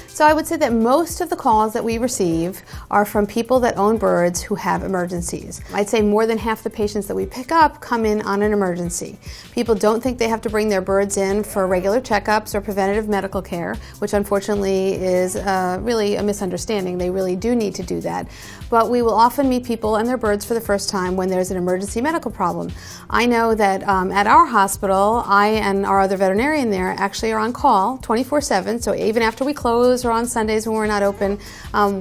So I would say that most of the calls that we receive are from people that own birds who have emergencies. I'd say more than half the patients that we pick up come in on an emergency. People don't think they have to bring their birds in for regular checkups or preventative medical care, which unfortunately is really a misunderstanding. They really do need to do that. But we will often meet people and their birds for the first time when there's an emergency medical problem. I know that at our hospital, I and our other veterinarian there actually are on call 24/7, so even after we close or on Sundays when we're not open,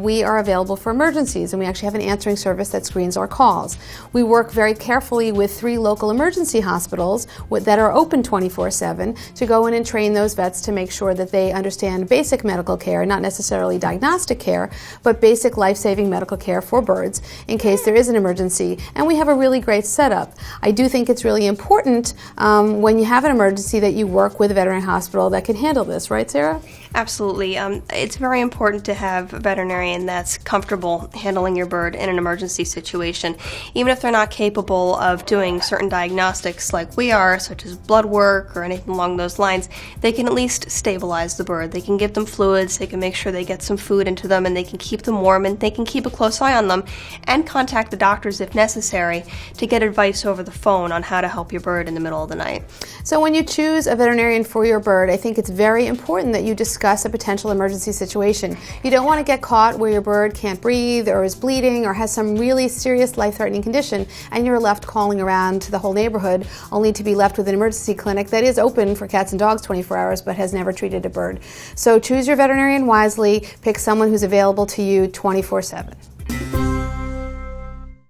we are available for emergencies, and we actually have an answering service that screens our calls. We work very carefully with 3 local emergency hospitals that are open 24/7 to go in and train those vets to make sure that they understand basic medical care, not necessarily diagnostic care, but basic life-saving medical care for birds in case there is an emergency. And we have a really great setup. I do think it's really important when you have an emergency that you work with a veterinary hospital that can handle this, right, Sarah? Absolutely. It's very important to have a veterinarian that's comfortable handling your bird in an emergency situation. Even if they're not capable of doing certain diagnostics like we are, such as blood work or anything along those lines, they can at least stabilize the bird. They can give them fluids, they can make sure they get some food into them, and they can keep them warm, and they can keep a close eye on them and contact the doctors if necessary to get advice over the phone on how to help your bird in the middle of the night. So when you choose a veterinarian for your bird, I think it's very important that you discuss a potential emergency situation. You don't want to get caught where your bird can't breathe or is bleeding or has some really serious life-threatening condition and you're left calling around to the whole neighborhood only to be left with an emergency clinic that is open for cats and dogs 24 hours but has never treated a bird. So choose your veterinarian wisely, pick someone who's available to you 24/7.